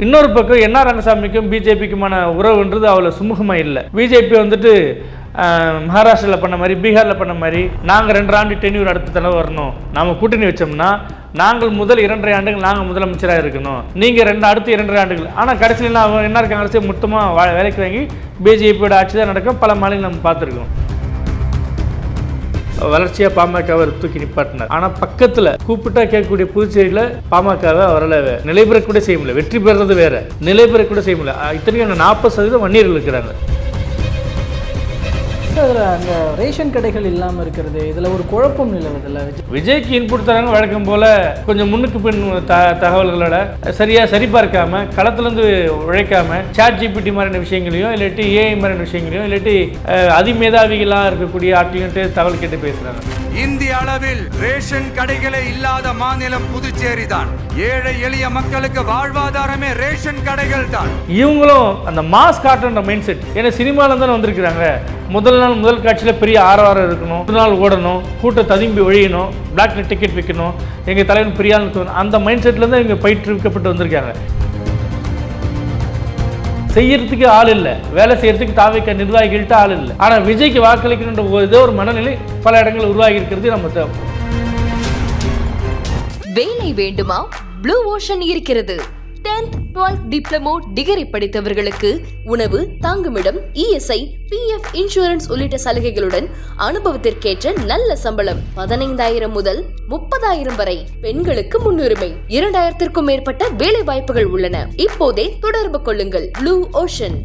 இன்னொரு பக்கம் என்ஆர் ரங்கசாமிக்கும் பிஜேபிக்குமான உறவுன்றது அவ்வளோ சுமூகமாக இல்லை. பிஜேபி வந்துட்டு மகாராஷ்டிராவில் பண்ண மாதிரி, பீகாரில் பண்ண மாதிரி நாங்கள் 2 ஆண்டு டென்யூர் அடுத்த தடவை வரணும், நாம் கூட்டணி வச்சோம்னா நாங்கள் முதல் 2.5 ஆண்டுகள் நாங்கள் முதலமைச்சராக இருக்கணும், நீங்கள் அடுத்த 2.5 ஆண்டுகள். ஆனால் கடைசியில் என்ஆர் காங்கிரஸே மொத்தமாக வேலைக்கு வாங்கி பிஜேபியோட ஆட்சி தான் நடக்கும். பல மாநிலம் நம்ம பார்த்துருக்கோம். வளர்ச்சியாக பாமகவை தூக்கி நிப்பாட்டினார். ஆனால் பக்கத்தில் கூப்பிட்டா கேட்கக்கூடிய புதுச்சேரியில் பாமகவை அவரால் நிலைபெறக்கூட செய்ய முடியல. வெற்றி பெறுறது வேற, நிலைபெறக்கூட செய்ய முடியல. இத்தனைக்கும் 40% வன்னியர்கள் இருக்கிறாங்க. அதில் அங்கே ரேஷன் கடைகள் இல்லாமல் இருக்கிறது, இதில் ஒரு குழப்பம் நிலவுதில்லை. விஜய்க்கு இன்புட் தராங்க வழக்கம் போல். கொஞ்சம் முன்னுக்கு பின் தகவல்களோட சரி பார்க்காம, களத்துலேருந்து உழைக்காம, சாட் ஜிபிடி மாதிரியான விஷயங்களையும் இல்லாட்டி ஏஐ மாதிரியான விஷயங்களையும் இல்லாட்டி அதிமேதாவிகளாக இருக்கக்கூடிய ஆட்களையும் தகவல் கேட்டு பேசுகிறாங்க. இந்திய அளவில் ரேஷன் கடைகளே இல்லாத மாநிலம் புதுச்சேரி தான். ஏழை எளிய மக்களுக்கு வாழ்வாதாரமே ரேஷன் கடைகள் தான். இவங்களும் அந்த மாஸ் காட்டுன்ற மைண்ட் செட். ஏன்னா சினிமாவில் தானே வந்திருக்கிறாங்க. முதல் காட்சியில் பெரிய ஆரவாரம் இருக்கணும், ஒரு நாள் ஓடணும், கூட்டம் ததும்பி ஒழியணும், பிளாக்ல டிக்கெட் விற்கணும், எங்கள் தலைவன் பெரிய ஆள் இருக்கணும். அந்த மைண்ட் செட்லேருந்து இவங்க பயிற்றுவிக்கப்பட்டு வந்திருக்காங்க. செய்யறதுக்கு ஆள் இல்லை, வேலை செய்யறதுக்கு தாவேக நிர்வாகிகள்கிட்ட ஆள் இல்லை. ஆனால் விஜய்க்கு வாக்களிக்கணுன்ற ஏதோ ஒரு மனநிலை பல இடங்களில் உருவாகி இருக்கிறது நம்ம தேவை. வேலை வேண்டுமா? ப்ளூ ஓஷன் இருக்கிறது. 10th 12th டிப்ளமோ டிகிரி படித்தவர்களுக்கு உணவு, தங்குமிடம், இஎஸ்ஐ, பிஎஃப், இன்சூரன்ஸ் உள்ளிட்ட சலுகைகளுடன் அனுபவத்திற்கேற்ற நல்ல சம்பளம் 15,000 முதல் 30,000 வரை. பெண்களுக்கு முன்னுரிமை. 2,000க்கும் மேற்பட்ட வேலை வாய்ப்புகள் உள்ளன. இப்போதே தொடர்பு கொள்ளுங்கள். Blue ocean.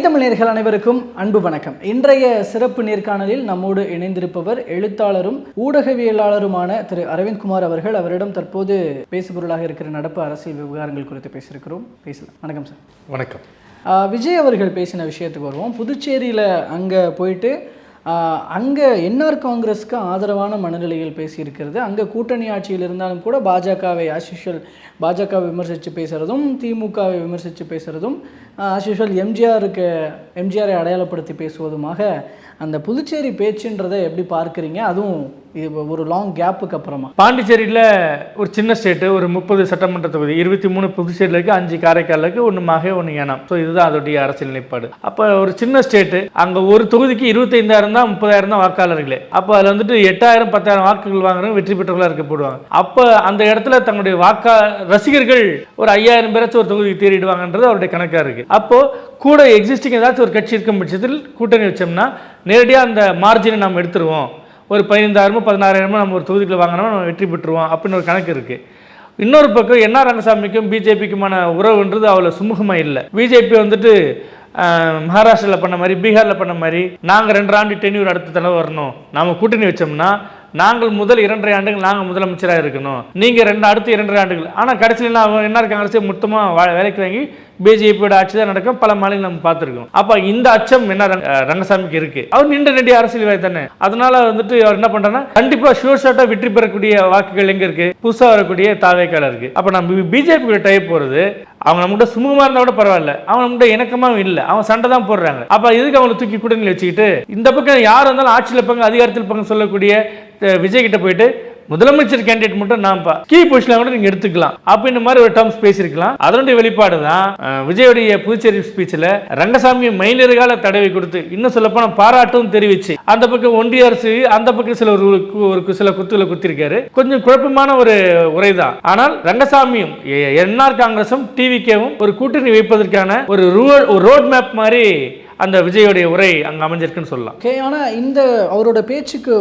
தமிழர்கள் அனைவருக்கும் அன்பு வணக்கம். இன்றைய சிறப்பு நேர்காணலில் நம்மோடு இணைந்திருப்பவர் எழுத்தாளரும் ஊடகவியலாளருமான திரு அரவிந்த்குமார் அவர்கள். அவரிடம் தற்போது பேசுபொருளாக இருக்கிற நடப்பு அரசியல் விவகாரங்கள் குறித்து பேசலாம். வணக்கம் சார். வணக்கம். விஜய் அவர்கள் பேசின விஷயத்துக்கு வருவோம். புதுச்சேரியில் அங்கே போயிட்டு அங்கே என்ஆர் காங்கிரஸுக்கு ஆதரவான மனநிலையில் பேசியிருக்கிறது. அங்கே கூட்டணி ஆட்சியில் இருந்தாலும் கூட பாஜகவை பாஜகவை விமர்சித்து பேசுகிறதும், திமுகவை விமர்சித்து பேசுகிறதும், ஆஸ்யூஷுவல் எம்ஜிஆரை அடையாளப்படுத்தி பேசுவதுமாக அந்த புதுச்சேரி பேச்சுன்றதை எப்படி பார்க்குறீங்க? அதுவும் ஒரு லாங் கேப்புக்கு அப்புறமா. பாண்டிச்சேரியில் ஒரு சின்ன ஸ்டேட்டு, ஒரு 30 சட்டமன்ற தொகுதி, 23 புதுச்சேரியில் இருக்குது, 5 காரைக்கால் இருக்குது, 1 மாஹே, 1 ஏனாம். ஸோ இதுதான் அதோடைய அரசியல் நிலைப்பாடு. அப்போ ஒரு சின்ன ஸ்டேட்டு, அங்கே ஒரு தொகுதிக்கு 25,000 தான், 30,000 தான் வாக்காளர்களே. அப்போ அதில் வந்துட்டு 8,000 10,000 வாக்குகள் வாங்குறவங்க வெற்றி பெற்றவர்களாக இருக்க போடுவாங்க. அப்போ அந்த இடத்துல தங்களுடைய ரசிகர்கள் ஒரு 5,000 பேராச்சும் ஒரு தொகுதிக்கு தேடிடுவாங்கன்றது அவருடைய கணக்காக இருக்குது. அப்போ கூட எக்ஸிஸ்டிங் ஏதாச்சும் ஒரு கட்சி இருக்கும் பட்சத்தில் கூட்டணி வச்சோம்னா நேரடியாக அந்த மார்ஜினை நம்ம எடுத்துருவோம். ஒரு 15,000 16,000 நம்ம ஒரு தொகுதிக்குள்ள வாங்கினோம்னா நம்ம வெற்றி பெற்றுருவோம் அப்படின்னு ஒரு கணக்கு இருக்குது. இன்னொரு பக்கம் என்ஆர் ரங்கசாமிக்கும் பிஜேபிக்குமான உறவுன்றது அவ்வளோ சுமூகமாக இல்லை. பிஜேபி வந்துட்டு மகாராஷ்டிராவில் பண்ண மாதிரி, பீகாரில் பண்ண மாதிரி நாங்கள் 2 ஆண்டு டென்யூர் அடுத்த தடவை வரணும், நாம் கூட்டணி வச்சோம்னா நாங்கள் முதல் 2.5 ஆண்டுகள் நாங்கள் முதலமைச்சராக இருக்கணும், நீங்கள் அடுத்த 2.5 ஆண்டுகள். ஆனால் கடைசியில் என்ஆர் காங்கிரஸே மொத்தமாக வேலைக்கு வாங்கி பிஜேபியோட ஆட்சி தான் நடக்கும். பல மாநிலம் நம்ம பார்த்துருக்கோம். அப்போ இந்த அச்சம் என்ன ரங்கசாமிக்கு இருக்கு. அவர் நீண்ட அரசியல்வாதி தானே. அதனால வந்துட்டு அவர் என்ன பண்றாருன்னா, கண்டிப்பா ஷூர் ஷாட்டா வெற்றி பெறக்கூடிய வாக்குகள் எங்க இருக்கு? புதுசாக வரக்கூடிய தாவேக்கால இருக்கு. அப்போ நம்ம பிஜேபி கூட டைப் போறது, அவங்க நம்மகிட்ட சுமூகமா இருந்தா கூட பரவாயில்ல, அவங்க நம்மகிட்ட இணக்கமாவும் இல்லை, அவங்க சண்டை தான் போடுறாங்க. அப்ப இதுக்கு அவங்களை தூக்கி கூட்டணியில் வச்சுக்கிட்டு இந்த பக்கம் யார் இருந்தாலும் ஆட்சியில் பங்கு அதிகாரத்தில் பங்கு சொல்லக்கூடிய விஜய் கிட்ட போயிட்டு முதலமைச்சர் கேண்டிடேட் மட்டும் நான்ப்பா கீ பொசிஷன் கூட நீங்க எடுத்துக்கலாம் அப்படின்ற மாதிரி ஒரு டர்ம்ஸ் பேசியிருக்கலாம். அதனுடைய வெளிப்பாடு தான் விஜயோடைய புதுச்சேரி ஸ்பீச்சில் ரங்கசாமியை மைனர்களால தடவை கொடுத்து, இன்னும் சொல்லப்போனா பாராட்டும் தெரிவிச்சு, அந்த பக்கம் ஒன்றிய அரசு, அந்த பக்கம் சில குத்துகளை குத்திருக்காரு. கொஞ்சம் குழப்பமான ஒரு உரை தான். ஆனால் ரங்கசாமியும் என்ஆர் காங்கிரசும் டிவிகேவும் ஒரு கூட்டணி வைப்பதற்கான ஒரு ரோட் மேப் மாதிரி அந்த விஜயோடைய உரை அங்கே அமைஞ்சிருக்குன்னு சொல்லலாம். ஆனால் இந்த அவரோட பேச்சுக்கு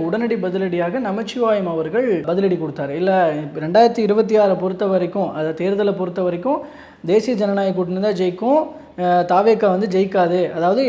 உடனடி பதிலடியாக நமச்சிவாயம் அவர்கள் பதிலடி கொடுத்தாரு. இல்லை 2026 பொறுத்த வரைக்கும், அதை தேர்தலை பொறுத்த வரைக்கும் தேசிய ஜனநாயக கூட்டணி தான் ஜெயிக்கும், தாவேக்கா வந்து ஜெயிக்காது, அதாவது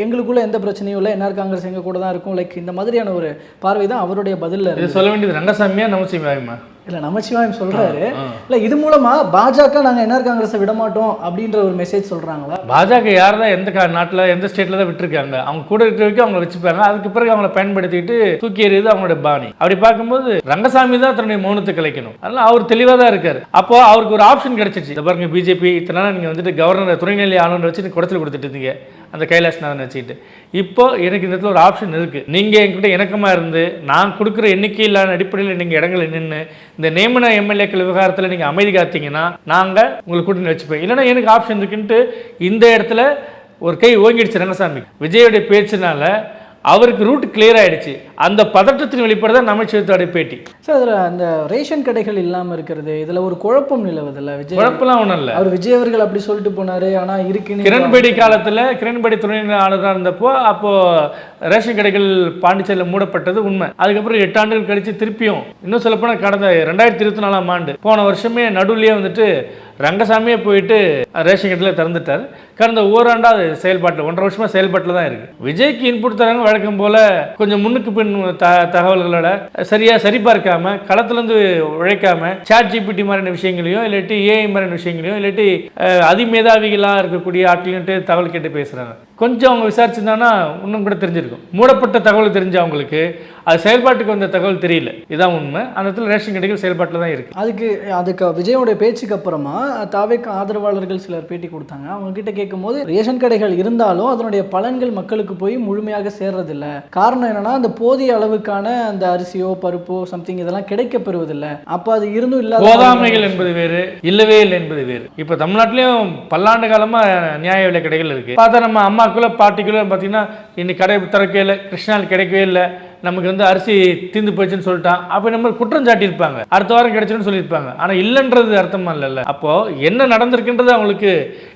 எங்களுக்குள்ள எந்த பிரச்சனையும் இல்லை, என்ஆர் காங்கிரஸ் எங்க கூட தான் இருக்கும், லைக் இந்த மாதிரியான ஒரு பார்வை தான் அவருடைய பதில். சொல்ல வேண்டியது ரங்கசாமியா நமச்சிவாயமா? இல்லை நமச்சிவாயம் சொல்றாரு, இல்லை இது மூலமா பாஜக நாங்கள் என்ஆர் காங்கிரஸை விட மாட்டோம் அப்படின்ற ஒரு மெசேஜ் சொல்றாங்களா? பாஜக யார் தான் எந்த நாட்டில் எந்த ஸ்டேட்டில் தான் விட்டுருக்காங்க, அவங்க கூட இருக்கிற வரைக்கும் அவங்களை வச்சுப்பாங்க, அதுக்கு பிறகு அவங்கள பயன்படுத்திட்டு தூக்கி எறியது அவங்களோட பாணி. அப்படி பார்க்கும்போது ரங்கசாமி தான் தன்னுடைய மௌனத்தை கலைக்கணும். அதனால அவர் தெளிவாக தான் இருக்காரு. அப்போ அவருக்கு ஒரு ஆப்ஷன் கிடைச்சிச்சு. இந்த பாருங்க, பிஜேபி இத்தனை நாள் நீங்கள் வந்துட்டு கவர்னர் துணைநிலை ஆளுநர் வச்சு குடைச்சல் கொடுத்துட்டு இருந்தீங்க அந்த கைலாஷ்நாதன் வச்சுக்கிட்டு. இப்போ எனக்கு இந்த இடத்துல ஒரு ஆப்ஷன் இருக்கு. நீங்க என்கிட்ட இணக்கமா இருந்து நான் கொடுக்குற எண்ணிக்கையிலான அடிப்படையில் நீங்க இடங்களை நின்று இந்த நியமன எம்எல்ஏக்கள் விவகாரத்தில் நீங்க அமைதி காத்தீங்கன்னா நாங்க உங்களுக்கு கூட்டணி வச்சுப்போம். இல்லைன்னா எனக்கு ஆப்ஷன் இருக்குன்ட்டு இந்த இடத்துல ஒரு கை ஓங்கிடுச்சு ரங்கசாமி. விஜயோடைய பேச்சுனால அவருக்கு ரூட் கிளியர் ஆயிடுச்சு. அந்த பதற்றத்தின் வெளிப்பாடுதான் நமச்சிவாயத்தோட பேட்டி. சார், அதில் அந்த ரேஷன் கடைகள் இல்லாமல் இருக்கிறது, இதில் ஒரு குழப்பம் நிலவுதில்ல. விஜய் குழப்பம்லாம் ஒன்றும் இல்லை. அவர் விஜய் அவர்கள் அப்படி சொல்லிட்டு போனாரு. ஆனால் இருக்குன்னு கிரண்பேடி காலத்தில் கிரண்பேடி துணைநிலை ஆளுநராக இருந்தப்போ அப்போ ரேஷன் கடைகள் பாண்டிச்சேரியில் மூடப்பட்டது உண்மை. அதுக்கப்புறம் 8 ஆண்டுகள் கழிச்சு திருப்பியும் இன்னும் சொல்லப்போனால் கடந்த 2024ஆம் ஆண்டு போன வருஷமே நடுவுலயே வந்துட்டு ரங்கசாமியே போயிட்டு ரேஷன் கடையில் திறந்துட்டார். கடந்த ஓராண்டா அது செயல்பாட்டில் 1.5 வருஷமா செயல்பாட்டில் தான் இருக்கு. விஜய்க்கு இன்புட் தராங்க வழக்கம் போல கொஞ்சம் முன்னுக்கு பின் தகவல்களோட சரிபார்க்காம களத்திலிருந்து உழைக்காம சாட் ஜிபிடி மாதிரியான விஷயங்களையும் இல்லாட்டி ஏஐ மாதிரியான விஷயங்களையும் இல்லாட்டி அதிமேதாவிகளாக இருக்கக்கூடிய ஆட்கள்ட்டு தகவல் கேட்டு பேசுறாங்க. கொஞ்சம் அவங்க விசாரிச்சிருந்தாங்கன்னா இன்னும் கூட தெரிஞ்சிருக்கும். மூடப்பட்ட தகவல் தெரிஞ்ச அவங்களுக்கு அது செயல்பாட்டுக்கு வந்த தகவல் தெரியல. இதான் உண்மை. அந்த இடத்துல ரேஷன் கடைகள் செயல்பாட்டில் தான் இருக்கு. அதுக்கு விஜயோடைய பேச்சுக்கு அப்புறமா தாவேக்கு ஆதரவாளர்கள் சிலர் பேட்டி கொடுத்தாங்க. அவங்க கிட்ட கேட்கும்போது ரேஷன் கடைகள் இருந்தாலும் அதனுடைய பலன்கள் மக்களுக்கு போய் முழுமையாக சேர்றதில்லை. காரணம் என்னன்னா அந்த போதிய அளவுக்கான அந்த அரிசியோ பருப்போ சம்திங் இதெல்லாம் கிடைக்க பெறுவதில்லை. அப்போ அது இருந்தும் இல்லாத போதாமைகள் என்பது வேறு, இல்லவே இல்லை என்பது வேறு. இப்போ தமிழ்நாட்டிலையும் பல்லாண்டு காலமா நியாய விலை கடைகள் இருக்கு. பார்த்தா நம்ம அம்மாக்குள்ள பாட்டிக்குள்ள பார்த்தீங்கன்னா இன்னைக்கு கடை திறக்கவே இல்லை, கிருஷ்ணால் கிடைக்கவே இல்லை, நமக்கு வந்து அரிசி தீந்து போச்சுன்னு சொல்லிட்டான். அப்போ நம்ம குற்றம் சாட்டியிருப்பாங்க, அடுத்த வாரம் கிடைச்சுன்னு சொல்லியிருப்பாங்க. ஆனால் இல்லைன்றது அர்த்தமா இல்லைல்ல. அப்போ என்ன நடந்திருக்குன்றது அவங்களுக்கு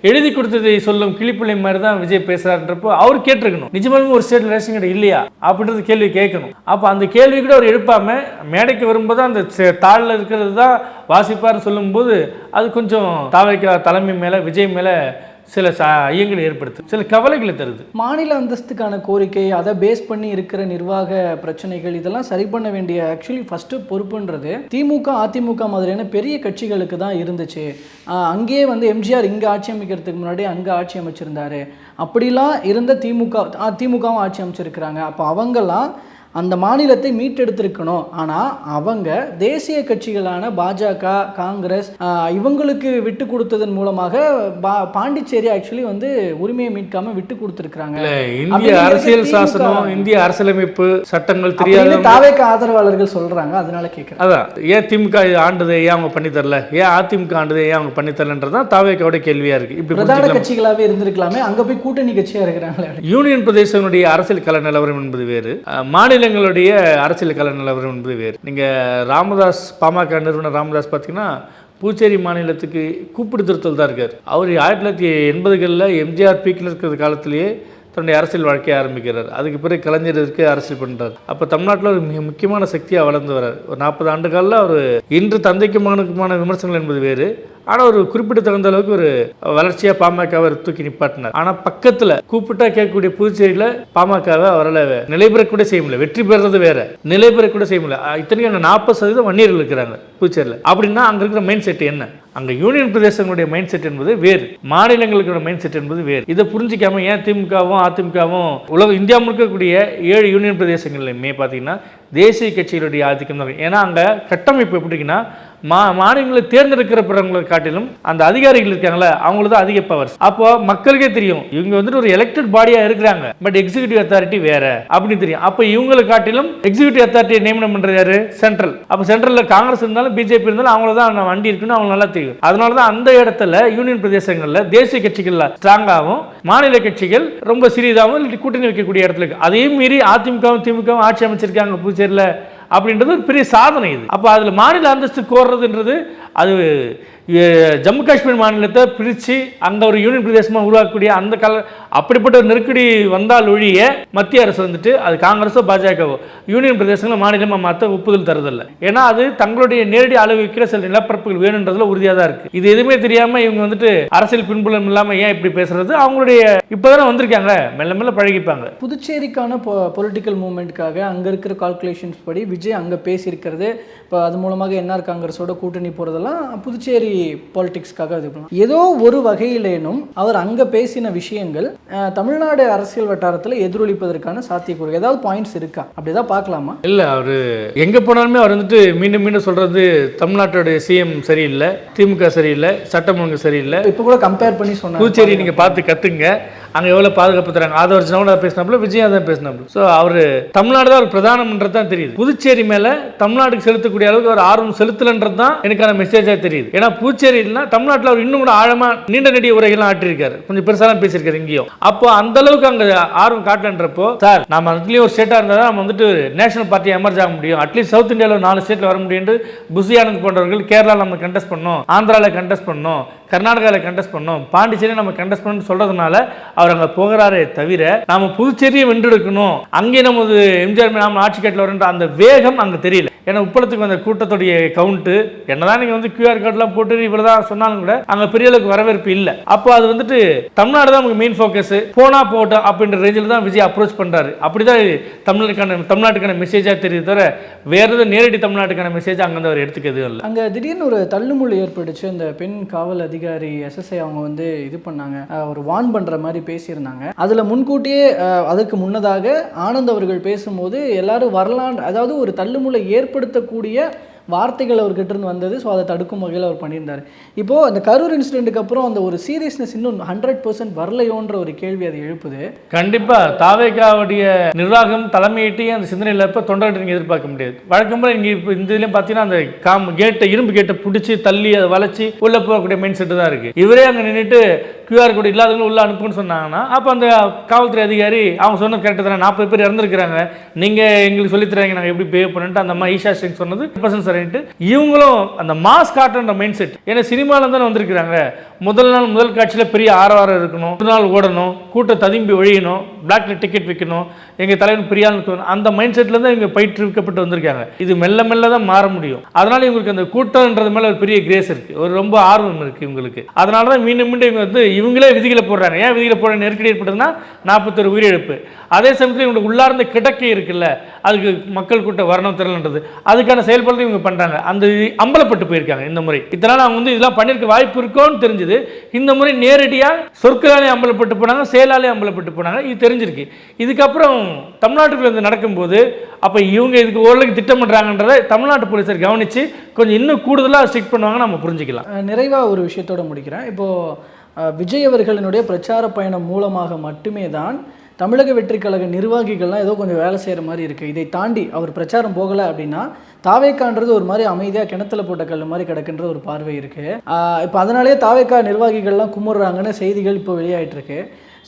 எழுதி கொடுத்ததை சொல்லும் கிளிப்பிள்ளை மாதிரி தான் விஜய் பேசுறாருன்றப்போ அவர் கேட்டிருக்கணும். நிஜமாலுமே ஒரு ஸ்டேட்ல ரேஷன் கடை இல்லையா அப்படின்றது கேள்வி கேட்கணும். அப்போ அந்த கேள்வி கூட அவர் எழுப்பாம மேடைக்கு வரும்போது அந்த தாளில் இருக்கிறது தான் வாசிப்பார் சொல்லும்போது அது கொஞ்சம் தாவேக்கா தலைமை மேலே விஜய் மேலே சில ஐயங்களை ஏற்படுத்து, சில கவலைகளை தருது. மாநில அந்தஸ்துக்கான கோரிக்கை, அதை பேஸ் பண்ணி இருக்கிற நிர்வாக பிரச்சனைகள் இதெல்லாம் சரி பண்ண வேண்டிய ஆக்சுவலி ஃபஸ்ட்டு பொறுப்புன்றது திமுக அதிமுக மாதிரியான பெரிய கட்சிகளுக்கு தான் இருந்துச்சு. அங்கேயே வந்து எம்ஜிஆர் இங்கே ஆட்சி அமைக்கிறதுக்கு முன்னாடி அங்கே ஆட்சி அமைச்சிருந்தாரு. அப்படிலாம் இருந்த திமுகவும் ஆட்சி அமைச்சிருக்கிறாங்க. அப்போ அவங்கெல்லாம் அந்த மாநிலத்தை மீட்டெடுத்திருக்கணும். ஆனால் அவங்க தேசிய கட்சிகளான பாஜக, காங்கிரஸ் இவங்களுக்கு விட்டு கொடுத்ததன் மூலமாக பாண்டிச்சேரி ஆக்சுவலி வந்து உரிமையை மீட்காம விட்டு கொடுத்துருக்காங்க. இந்திய அரசியல் சாசனம், இந்திய அரசியலமைப்பு சட்டங்கள் தெரியாத தாவேக்கு ஆதரவாளர்கள் சொல்றாங்க. அதனால கேட்குறேன், அதான் ஏன் திமுக ஆண்டது ஏன் அவங்க பண்ணி தரல, ஏன் அதிமுக ஆண்டது ஏன் அவங்க பண்ணி தரலன்றதான் தாவேக்காவோட கேள்வியா இருக்கு. இப்படி பிரதான கட்சிகளாகவே இருந்திருக்கலாமே, அங்க போய் கூட்டணி கட்சியா இருக்கிறாங்களே. யூனியன் பிரதேசங்களுடைய அரசியல் கல நிலவரம் என்பது வேறு, மாநிலங்களுடைய அரசியல் கல நிலவரம் என்பது வேறு. நீங்கள் ராமதாஸ் பாமக நிறுவனர் ராமதாஸ் பார்த்தீங்கன்னா புதுச்சேரி மாநிலத்துக்கு கூப்பிடுதல் தான் இருக்கார். அவர் 1980களில் எம்ஜிஆர் பீக்கில் இருக்கிற காலத்திலேயே தன்னுடைய அரசியல் வாழ்க்கையை ஆரம்பிக்கிறார். அதுக்கு பிறகு கலைஞர் இருக்கு அரசியல் பண்ணுறார். அப்போ தமிழ்நாட்டில் ஒரு மிக முக்கியமான சக்தியாக வளர்ந்து வர்றார். ஒரு 40 ஆண்டு காலில் அவர் இன்று தந்தைக்கு மகனுக்குமான விமர்சனங்கள் என்பது வேறு. ஆனால் ஒரு குறிப்பிடத்தகுந்த அளவுக்கு ஒரு வளர்ச்சியாக பாமகவை தூக்கி நிப்பாட்டினார். ஆனால் பக்கத்தில் கூப்பிட்டா கேட்கக்கூடிய புதுச்சேரியில் பாமகவை அவரால் நிலைபெறக்கூட செய்ய முடியல. வெற்றி பெறுறது வேற, நிலைபெறக்கூட செய்ய முடியல. இத்தனைக்கும் அங்கே 40% வன்னியர்கள் இருக்கிறாங்க புதுச்சேரியில். அப்படின்னா அங்கே இருக்கிற மைண்ட் செட் என்ன? அங்கே யூனியன் பிரதேசங்களுடைய மைண்ட் செட் என்பது வேறு, மாநிலங்களுடைய மைண்ட் செட் என்பது வேறு. இதை புரிஞ்சிக்காம ஏன் திமுகவும் அதிமுகவும் உலக இந்தியா முழுக்க கூடிய 7 யூனியன் பிரதேசங்கள்லையுமே பார்த்தீங்கன்னா தேசிய கட்சிகளுடைய ஆதிக்கம் தான். ஏன்னா அங்கே கட்டமைப்பு எப்படி இருக்குன்னா மாநிலங்களை தேர்ந்தெடுக்கிறவங்களை காட்டிலும் அந்த அதிகாரிகள் இருக்காங்களே அவங்களுக்கு தான் அதிக பவர்ஸ். அப்போ மக்களுக்கே தெரியும் இவங்க வந்துட்டு ஒரு எலெக்டட் பாடியா இருக்கிறாங்க, பட் எக்ஸிகியூட்டிவ் அத்தாரிட்டி வேற அப்படின்னு தெரியும். அப்போ இவங்களை காட்டிலும் எக்ஸிகியூட்டிவ் அத்தாரிட்டியை நியமனம் பண்றது யாரு? சென்ட்ரல். அப்போ சென்ட்ரல்ல காங்கிரஸ் இருந்தாலும் பிஜேபி இருந்தாலும் அவங்கள தான் வண்டி இருக்குன்னு அவங்க நல்லா தெரியும். அதனால தான் அந்த இடத்துல யூனியன் பிரதேசங்கள்ல தேசிய கட்சிகள் ஸ்ட்ராங்காகவும் மாநில கட்சிகள் ரொம்ப சிறிதாகவும் கூட்டணி வைக்கக்கூடிய இடத்துல இருக்கு. அதையும் மீறி அதிமுகவும் திமுகவும் ஆட்சி அமைச்சிருக்காங்க புதுச்சேரியில் அப்படின்றது ஒரு பெரிய சாதனை. இது அப்போ அதில் மாநில அந்தஸ்து கோர்றதுன்றது அது ஜம்மு காஷ்மீர் மாநிலத்தை பிரித்து அங்கே ஒரு யூனியன் பிரதேசமாக உருவாக்கக்கூடிய அந்த அப்படிப்பட்ட ஒரு நெருக்கடி வந்தால் ஒழிய மத்திய அரசு வந்துட்டு அது காங்கிரஸோ பாஜகவோ யூனியன் பிரதேசங்களை மாநிலமாக மாற்ற ஒப்புதல் தருதில்லை. ஏன்னா அது தங்களுடைய நேரடி அளவு வைக்கிற சில நிலப்பரப்புகள் வேணுன்றதுல உறுதியாக தான் இருக்குது. இது எதுவுமே தெரியாமல் இவங்க வந்துட்டு அரசியல் பின்புலம் இல்லாமல் ஏன் இப்படி பேசுறது? அவங்களுடைய இப்போதானே வந்திருக்காங்க, மெல்ல மெல்ல பழகிப்பாங்க. புதுச்சேரிக்கான பொலிட்டிக்கல் மூவ்மெண்ட்டுக்காக அங்கே இருக்கிற கால்குலேஷன்ஸ் படி விஜய் அங்கே பேசியிருக்கிறது, இப்போ அது மூலமாக என்ஆர் காங்கிரஸோட கூட்டணி போகிறதெல்லாம் புதுச்சேரி பாலிடிக்ஸ்க்காக இது பண்ணலாம். ஏதோ ஒரு வகையிலேனும் அவர் அங்கே பேசின விஷயங்கள் தமிழ்நாடு அரசியல் வட்டாரத்தில் எதிரொலிப்பதற்கான சாத்தியக்கூறு ஏதாவது பாயிண்ட்ஸ் இருக்கா? அப்படிதான் பார்க்கலாமா? இல்லை, அவர் எங்கே போனாலுமே அவர் வந்துட்டு மீண்டும் மீண்டும் சொல்கிறது தமிழ்நாட்டோட சிஎம் சரியில்லை, திமுக சரியில்லை, சட்டம் ஒழுங்கு சரியில்லை. இப்போ கூட கம்பேர் பண்ணி சொன்னாங்க. புதுச்சேரி நீங்கள் பார்த்து கற்றுங்க, அங்கே எவ்வளோ பாதுகாப்பு தராங்க. ஆதவர்ஜனாவோட பேசினாப்புல, விஜயா தான் பேசினாப்புல. ஸோ அவர் தமிழ்நாடு தான் ஒரு பிரதானம்ன்றது தான் தெரியுது. புதுச்சேரி மேலே தமிழ்நாடுக்கு செலுத்தக்கூடிய அளவுக்கு அவர் ஆர்வம் செலுத்தலன்றது தான் எனக்கான மெசேஜாக தெரியுது. ஏன்னா புதுச்சேரினா தமிழ்நாட்டில் அவர் இன்னும் கூட ஆழமாக நீண்ட நெடிய உரைகள்லாம் ஆட்டிருக்காரு, கொஞ்சம் பெருசாலாம் பேசியிருக்காரு இங்கேயும். அப்போ அந்த அளவுக்கு அங்கே ஆர்வம் காட்டலன்றப்போ, சார் நம்ம அதுலேயும் ஒரு ஸ்டேட்டாக இருந்தால் தான் நம்ம வந்துட்டு நேஷனல் பார்ட்டி எமர்ஜ் ஆக முடியும், அட்லீஸ்ட் சவுத் இந்தியாவில் 4 ஸ்டேட்டில் வர முடியும். புசி ஆனந்த் போன்றவர்கள் கேரளாவில் நம்ம கண்டெஸ்ட் பண்ணோம், ஆந்திராவில் கண்டெஸ்ட் பண்ணோம், கர்நாடகாவில் கண்டெஸ்ட் பண்ணோம், பாண்டிச்சேரி நம்ம கண்டெஸ்ட் பண்ணணும்னு சொல்றதுனால அவர் அங்கே போகிறாரே தவிர நாம புதுச்சேரியை வென்றெடுக்கணும், அங்கே நமது எம்ஜிஆர் நாம ஆட்சி கட்டில் வருன்ற அந்த வேகம் அங்கே தெரியல. ஏன்னா உப்பளத்துக்கு வந்த கூட்டத்துடைய கவுண்ட்டு என்னதான் நீங்கள் வந்து QR கார்டெலாம் போட்டு இவ்வளோதான் சொன்னாலும் கூட அங்கே பெரிய அளவுக்கு வரவேற்பு இல்லை. அப்போ அது வந்துட்டு தமிழ்நாடு தான் நமக்கு மெயின் ஃபோக்கஸ், போனால் போட்டோம் அப்படின்ற ரேஞ்சில் தான் விஜய் அப்ரோச் பண்ணுறாரு. அப்படி தான் தமிழ்நாட்டுக்கான மெசேஜாக தெரியுது தவிர வேறு எதுவும் நேரடி தமிழ்நாட்டுக்கான மெசேஜ் அங்கேருந்து அவர் எடுத்துக்கிறது இல்லை. அங்கே திடீர்னு ஒரு தள்ளுமுள்ளு ஏற்பட்டுச்சு. அந்த பெண் காவல் அதிகாரி SSI அவங்க வந்து இது பண்ணாங்க, ஒரு வார்ன் பண்ணுற மாதிரி பேசியிருந்தாங்க. அதில் முன்கூட்டியே அதுக்கு முன்னதாக ஆனந்த் அவர்கள் பேசும்போது எல்லாரும் வரலான், அதாவது ஒரு தள்ளுமுள்ளை ஏற்படுத்தக்கூடிய வார்த்தைகள் அவர்கிட்ட இருந்து வந்தது. ஸோ அதை தடுக்கும் வகையில் அவர் பண்ணியிருந்தார். இப்போது அந்த கரூர் இன்சிடென்ட்டுக்கு அப்புறம் அந்த ஒரு சீரியஸ்னஸ் இன்னும் 100% வரலையோன்ற ஒரு கேள்வி அது எழுப்புது. கண்டிப்பாக தாவேகாவுடைய நிர்வாகம் தலைமையிட்டே அந்த சிந்தனையில் இப்போ தொண்டர்கிட்ட நீங்கள் எதிர்பார்க்க முடியாது. வழக்கம் போல நீங்கள் இப்போ இந்த இதுலேயும் பார்த்தீங்கன்னா அந்த இரும்பு கேட்டை பிடிச்சி தள்ளி அதை வளைச்சி உள்ளே போகக்கூடிய மைண்ட் செட்டு தான் இருக்குது. இவரே அங்கே நின்றுட்டு QR கோடு இல்லாதவங்க உள்ள அனுப்புன்னு சொன்னாங்கன்னா அப்போ அந்த காவல்துறை அதிகாரி அவங்க சொன்னது கரெக்டு தானே, 40 பேர் இறந்துருக்கிறாங்க, நீங்கள் எங்களுக்கு சொல்லித்தராங்க நாங்கள் எப்படி பே பண்ணிட்டு அந்த மாதிரி ஈஷா சிங் சொன்னது 100% சரி. இவங்களும் அந்த மாஸ் காட்டுன்ற மைண்ட் செட், ஏன்னா சினிமாவில் தானே வந்திருக்கிறாங்க. முதல் நாள் முதல் காட்சியில் பெரிய ஆரவாரம் இருக்கணும், ஒரு நாள் ஓடணும், கூட்டம் ததும்பி ஒழியணும், பிளாக்ல டிக்கெட் விற்கணும், எங்கள் தலைவன் பெரியாளுக்கு அந்த மைண்ட் செட்டில் தான் இவங்க பயிற்றுவிக்கப்பட்டு வந்திருக்காங்க. இது மெல்ல மெல்ல தான் மாற முடியும். அதனால இவங்களுக்கு அந்த கூட்டம்ன்றது மேலே ஒரு பெரிய கிரேஸ் இருக்குது, ஒரு ரொம்ப ஆர்வம் இருக்குது இவங்களுக்கு. அதனால தான் மீண்டும் மீண்டும் இவங்க வந்து இவங்களே விதிகளை போடுறாங்க. ஏன் விதிகளை போட நெருக்கடி ஏற்பட்டதுன்னா 41 உயிரிழப்பு. அதே சமயத்தில் இவங்களுக்கு உள்ளார்ந்த கிடக்கை இருக்குல்ல, அதுக்கு மக்கள் கூட்டம் வரணும் திரள்ன்றது, அதுக்கான செயல்பாடு இவங்க பண்ணுறாங்க. அந்த அம்பலப்பட்டு போயிருக்காங்க இந்த முறை. இதனால் அவங்க வந்து இதெல்லாம் பண்ணியிருக்க வாய்ப்பு இருக்கோன்னு தெரிஞ்சுது. இந்த முறை நேரடியாக சொற்களாலே அம்பலப்பட்டு போனாங்க, செயலாலே அம்பலப்பட்டு போனாங்க. இது தெரிஞ்சிருக்கு. இதுக்கப்புறம் தமிழ்நாட்டுக்குள்ள இருந்து நடக்கும்போது அப்போ இவங்க இதுக்கு ஓரளவுக்கு திட்டம் பண்ணுறாங்கன்றதை தமிழ்நாட்டு போலீஸார் கவனித்து கொஞ்சம் இன்னும் கூடுதலாக ஸ்ட்ரிக்ட் பண்ணுவாங்க, நம்ம புரிஞ்சுக்கலாம். நிறைவாக ஒரு விஷயத்தோட முடிக்கிறேன். இப்போது விஜய் அவர்களினுடைய பிரச்சார பயணம் மூலமாக மட்டுமே தான் தமிழக வெற்றிக் கழக நிர்வாகிகள்லாம் ஏதோ கொஞ்சம் வேலை செய்கிற மாதிரி இருக்குது. இதை தாண்டி அவர் பிரச்சாரம் போகலை அப்படின்னா தாவேக்கான்றது ஒரு மாதிரி அமைதியாக கிணத்துல போட்ட கல் மாதிரி கிடக்குன்ற ஒரு பார்வை இருக்குது. இப்போ அதனாலேயே தாவேக்கா நிர்வாகிகள்லாம் கும்பிட்றாங்கன்னு செய்திகள் இப்போ வெளியாகிட்டுருக்கு.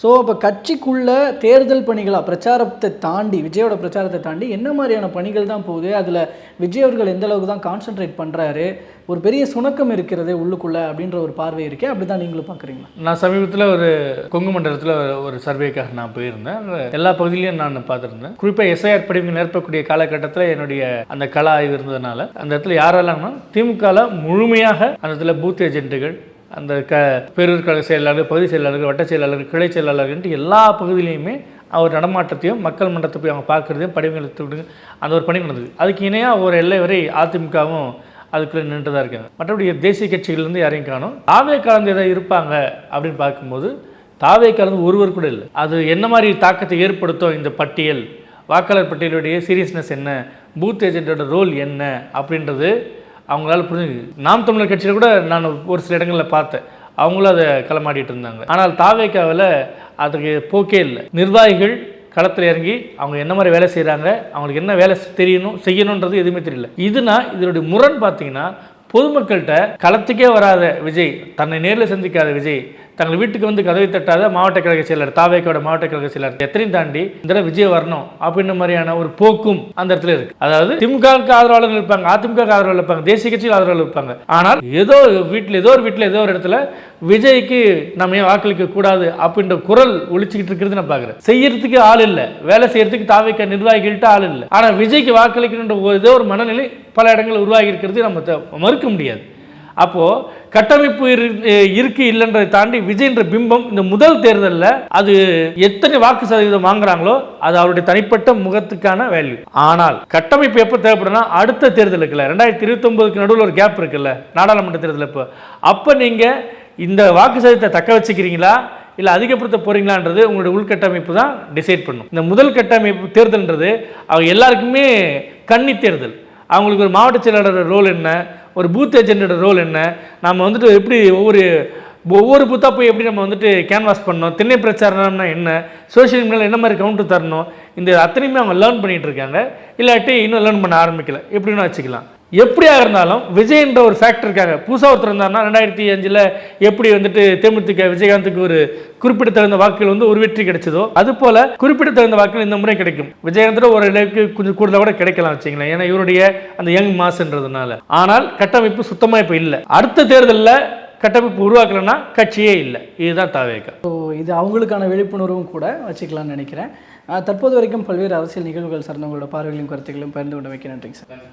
ஸோ இப்போ கட்சிக்குள்ளே தேர்தல் பணிகளாக பிரச்சாரத்தை தாண்டி, விஜயோட பிரச்சாரத்தை தாண்டி என்ன மாதிரியான பணிகள் தான் போகுது, அதில் விஜய் அவர்கள் எந்த அளவுக்கு தான் கான்சென்ட்ரேட் பண்ணுறாரு, ஒரு பெரிய சுணக்கம் இருக்கிறது உள்ளுக்குள்ளே அப்படின்ற ஒரு பார்வை இருக்கே, அப்படி தான் நீங்களும் பார்க்குறீங்களா? நான் சமீபத்தில் ஒரு கொங்கு மண்டலத்தில் ஒரு சர்வேக்காக நான் போயிருந்தேன். எல்லா பகுதியிலையும் நான் பார்த்துருந்தேன். குறிப்பாக SIR படிப்பு நிரப்பக்கூடிய காலகட்டத்தில் என்னுடைய அந்த கலா ஆய்வு இருந்ததுனால அந்த இடத்துல யாரெல்லாம்னா திமுகவில் முழுமையாக அந்த இடத்துல பூத் ஏஜென்ட்டுகள், அந்த பேரூர் கழக செயலாளர், பகுதி செயலாளர்கள், வட்ட செயலாளர்கள், கிளை செயலாளர்கள் எல்லா பகுதியிலையுமே அவர் நடமாட்டத்தையும் மக்கள் மன்றத்தை போய் அவங்க பார்க்குறதையும் படிவங்களை அந்த ஒரு பணி நடந்தது. அதுக்கு இணையாக ஒரு எல்லை வரை அதிமுகவும் அதுக்குள்ளே நின்று தான் இருக்காங்க. மற்றபடி தேசிய கட்சிகள்லேருந்து யாரையும் காணும். தாவே கலந்து எதாவது இருப்பாங்க அப்படின்னு பார்க்கும்போது தாவே கலந்து ஒருவர் கூட இல்லை. அது என்ன மாதிரி தாக்கத்தை ஏற்படுத்தும் இந்த பட்டியல், வாக்காளர் பட்டியலுடைய சீரியஸ்னஸ் என்ன, பூத் ஏஜென்ட்டோட ரோல் என்ன அப்படின்றது அவங்களால புரிஞ்சு. நாம் தமிழர் கட்சியில் கூட நான் ஒரு சில இடங்களில் பார்த்தேன், அவங்களும் அதை களமாடிட்டு இருந்தாங்க. ஆனால் தாவேக்காவில் அதுக்கு போக்கே இல்லை. நிர்வாகிகள் களத்தில் இறங்கி அவங்க என்ன மாதிரி வேலை செய்கிறாங்க, அவங்களுக்கு என்ன வேலை செய்யணுன்றது எதுவுமே தெரியல. இதனுடைய முரண் பார்த்தீங்கன்னா பொதுமக்கள்கிட்ட களத்துக்கே வராத விஜய், தன்னை நேரில் சந்திக்காத விஜய், தங்கள் வீட்டுக்கு வந்து கதவை தட்டாத மாவட்ட கழக செயலர், தாவேக்கோட மாவட்ட கழக செயலர் எத்தனையும் தாண்டி இந்த தடவை விஜய் வரணும் அப்படின்ற மாதிரியான ஒரு போக்கும் அந்த இடத்துல இருக்கு. அதாவது திமுகவுக்கு ஆதரவாளர்கள் இருப்பாங்க, அதிமுக ஆதரவாளர்கள் இருப்பாங்க, தேசிய கட்சியில் ஆதரவாளர்கள் இருப்பாங்க. ஆனால் ஏதோ ஒரு வீட்டில் ஏதோ ஒரு இடத்துல விஜய்க்கு நம்ம ஏன் வாக்களிக்க கூடாது அப்படின்ற குரல் ஒழிச்சுக்கிட்டு இருக்கிறது நான் பார்க்குறேன். செய்யறதுக்கு ஆள் இல்லை, வேலை செய்யறதுக்கு தாவேக்க நிர்வாகிகள்கிட்ட ஆள் இல்லை. ஆனால் விஜய்க்கு வாக்களிக்கணுன்ற ஏதோ ஒரு மனநிலை பல இடங்களில் உருவாகி இருக்கிறது நம்ம மறுக்க முடியாது. அப்போ கட்டமைப்பு இருக்கு இல்லைன்றதை தாண்டி விஜய்ன்ற பிம்பம் இந்த முதல் தேர்தலில் அது எத்தனை வாக்கு சதவீதம் வாங்குறாங்களோ அது அவருடைய தனிப்பட்ட முகத்துக்கான வேல்யூ. ஆனால் கட்டமைப்பு எப்போ தேவைப்படும்னா அடுத்த தேர்தல் இருக்குல்ல, 2029க்கு நடுவில் ஒரு கேப் இருக்குல்ல, நாடாளுமன்ற தேர்தல். இப்போ அப்போ நீங்கள் இந்த வாக்கு சதவீதத்தை தக்க வச்சுக்கிறீங்களா இல்லை அதிகப்படுத்த போறீங்களான்றது உங்களுடைய உள்கட்டமைப்பு தான் டிசைட் பண்ணும். இந்த முதல் கட்டமைப்பு தேர்தல்ன்றது அவங்க எல்லாருக்குமே கன்னி தேர்தல். அவங்களுக்கு ஒரு மாவட்ட செயலாளர் ரோல் என்ன, ஒரு பூத் ஏஜென்டோட ரோல் என்ன, நம்ம வந்துட்டு எப்படி ஒவ்வொரு பூத்தாக போய் எப்படி நம்ம வந்துட்டு கேன்வாஸ் பண்ணணும், திண்ணை பிரச்சாரம்னா என்ன, சோஷியல் மீடியாவில் என்ன மாதிரி கவுண்டர் தரணும், இந்த அத்தனையுமே அவங்க லேர்ன் பண்ணிகிட்டு இருக்காங்க. இல்லாட்டி இன்னும் லேர்ன் பண்ண ஆரம்பிக்கல, எப்படின்னு வச்சுக்கலாம். எப்படியாக இருந்தாலும் விஜய்ன்ற ஒரு ஃபேக்டருக்காக புதுசாக ஒருத்தர் இருந்தார்னா 2005 எப்படி வந்துட்டு தேமுதிக விஜயகாந்துக்கு ஒரு குறிப்பிடத்தகுந்த வாக்குகள் வந்து ஒரு வெற்றி கிடைச்சதோ அது போல குறிப்பிடத்தகுந்த வாக்குகள் இந்த முறை கிடைக்கும். விஜயகாந்தோட ஒரு அளவுக்கு கொஞ்சம் கூடுதலாக கூட கிடைக்கலாம் வச்சுங்களேன், ஏன்னா இவருடைய அந்த யங் மாஸ்ன்றதுனால. ஆனால் கட்டமைப்பு சுத்தமாக இப்போ இல்லை. அடுத்த தேர்தலில் கட்டமைப்பு உருவாக்கலன்னா கட்சியே இல்லை. இதுதான் தாவேக. ஸோ இது அவங்களுக்கான விழிப்புணர்வும் கூட வச்சுக்கலாம்னு நினைக்கிறேன். தற்போது வரைக்கும் பல்வேறு அரசியல் நிகழ்வுகள் சார்ந்த உங்களோட பார்வைகளையும் கருத்துக்களையும் பகிர்ந்து கொண்டு வைக்க நன்றிங்க சார்.